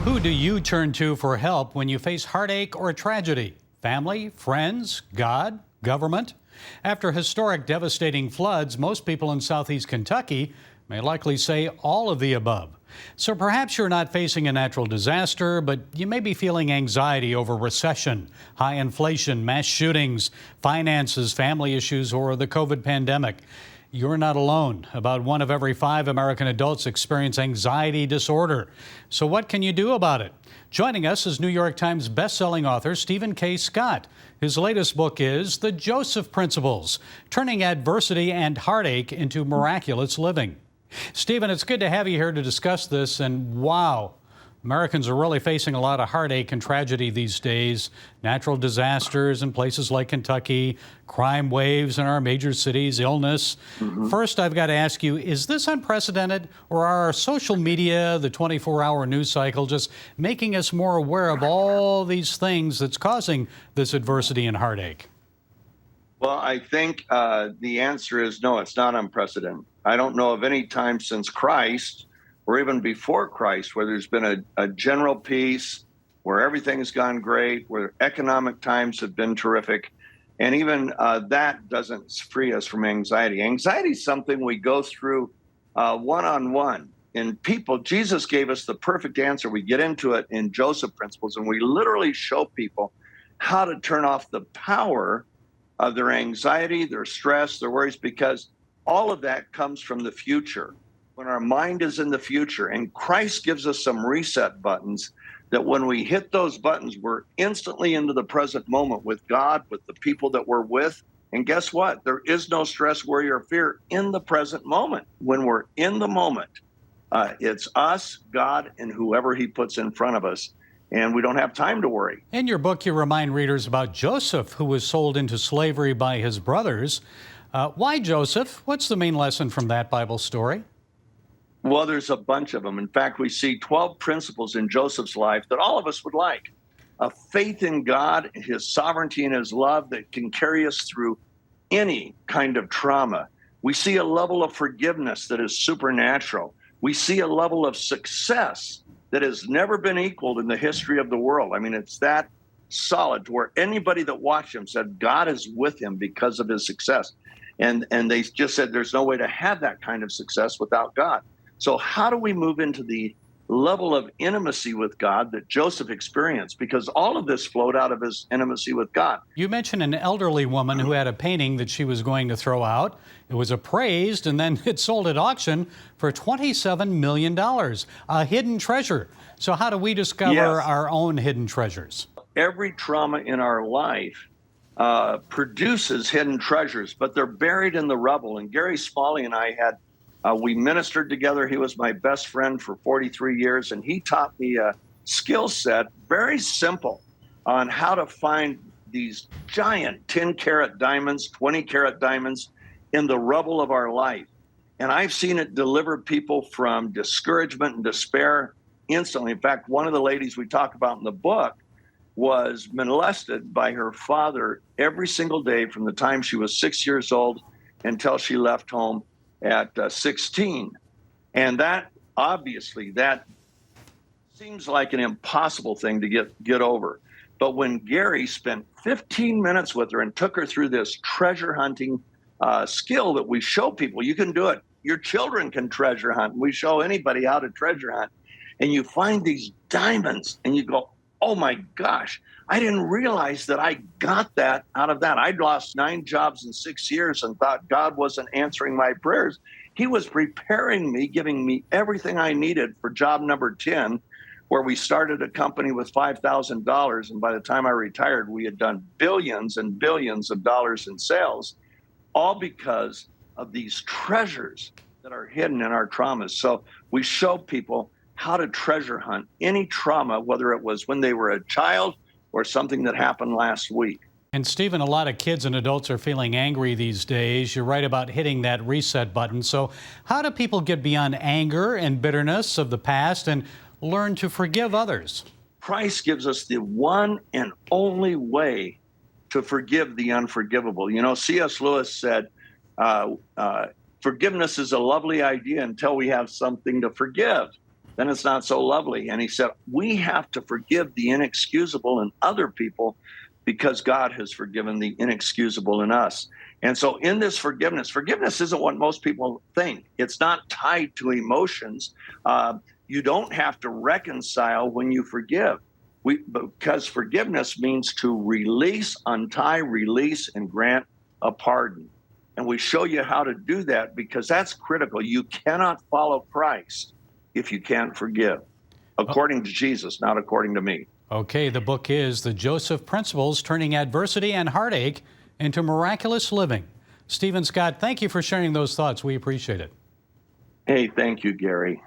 Who do you turn to for help when you face heartache or tragedy? Family, friends, God, government? After historic devastating floods, most people in southeast Kentucky may likely say all of the above. So perhaps you're not facing a natural disaster, but you may be feeling anxiety over recession, high inflation, mass shootings, finances, family issues, or the COVID pandemic. You're not alone. About 1 of every 5 American adults experience anxiety disorder. So what can you do about it? Joining us is New York Times bestselling author Stephen K. Scott. His latest book is The Joseph Principles, Turning Adversity and Heartache into Miraculous Living. Stephen, it's good to have you here to discuss this. And wow, Americans are really facing a lot of heartache and tragedy these days. Natural disasters in places like Kentucky, crime waves in our major cities, illness. First, I've got to ask you, is this unprecedented, or are our social media, the 24-hour news cycle, just making us more aware of all these things that's causing this adversity and heartache? Well, I think the answer is no, it's not unprecedented. I don't know of any time since Christ or even before Christ where there's been a general peace, where everything's gone great, where economic times have been terrific. And even that doesn't free us from anxiety. Anxiety is something we go through one-on-one. And people, Jesus gave us the perfect answer. We get into it in Joseph Principles, and we literally show people how to turn off the power of their anxiety, their stress, their worries, because all of that comes from the future. When our mind is in the future, and Christ gives us some reset buttons that when we hit those buttons, we're instantly into the present moment with God, with the people that we're with. And guess what? There is no stress, worry, or fear in the present moment. When we're in the moment, it's us, God, and whoever he puts in front of us. And we don't have time to worry. In your book, you remind readers about Joseph, who was sold into slavery by his brothers. Why Joseph? What's the main lesson from that Bible story? Well, there's a bunch of them. In fact, we see 12 principles in Joseph's life that all of us would like. A faith in God, his sovereignty and his love that can carry us through any kind of trauma. We see a level of forgiveness that is supernatural. We see a level of success that has never been equaled in the history of the world. I mean, it's that solid to where anybody that watched him said God is with him because of his success. And they just said there's no way to have that kind of success without God. So how do we move into the level of intimacy with God that Joseph experienced? Because all of this flowed out of his intimacy with God. You mentioned an elderly woman who had a painting that she was going to throw out. It was appraised and then it sold at auction for $27 million, a hidden treasure. So how do we discover our own hidden treasures? Every trauma in our life produces hidden treasures, but they're buried in the rubble. And Gary Smalley and I we ministered together. He was my best friend for 43 years, and he taught me a skill set, very simple, on how to find these giant 10-carat diamonds, 20-carat diamonds in the rubble of our life. And I've seen it deliver people from discouragement and despair instantly. In fact, one of the ladies we talk about in the book was molested by her father every single day from the time she was 6 years old until she left home at 16. And that seems like an impossible thing to get over. But when Gary spent 15 minutes with her and took her through this treasure hunting skill that we show people, you can do it. Your children can treasure hunt. We show anybody how to treasure hunt. And you find these diamonds and you go, oh my gosh, I didn't realize that I got that out of that. I'd lost 9 jobs in 6 years and thought God wasn't answering my prayers. He was preparing me, giving me everything I needed for job number 10, where we started a company with $5,000. And by the time I retired, we had done billions and billions of dollars in sales, all because of these treasures that are hidden in our traumas. So we show people how to treasure hunt any trauma, whether it was when they were a child or something that happened last week. And Stephen, a lot of kids and adults are feeling angry these days. You're right about hitting that reset button. So how do people get beyond anger and bitterness of the past and learn to forgive others? Christ gives us the one and only way to forgive the unforgivable. You know, C.S. Lewis said, forgiveness is a lovely idea until we have something to forgive. then it's not so lovely. And he said, we have to forgive the inexcusable in other people because God has forgiven the inexcusable in us. And so in this forgiveness isn't what most people think. It's not tied to emotions. You don't have to reconcile when you forgive. Because forgiveness means to release, untie, release, and grant a pardon. And we show you how to do that because that's critical. You cannot follow Christ if you can't forgive, according to Jesus, not according to me. Okay, the book is The Joseph Principles, Turning Adversity and Heartache into Miraculous Living. Stephen Scott, thank you for sharing those thoughts. We appreciate it. Hey, thank you, Gary.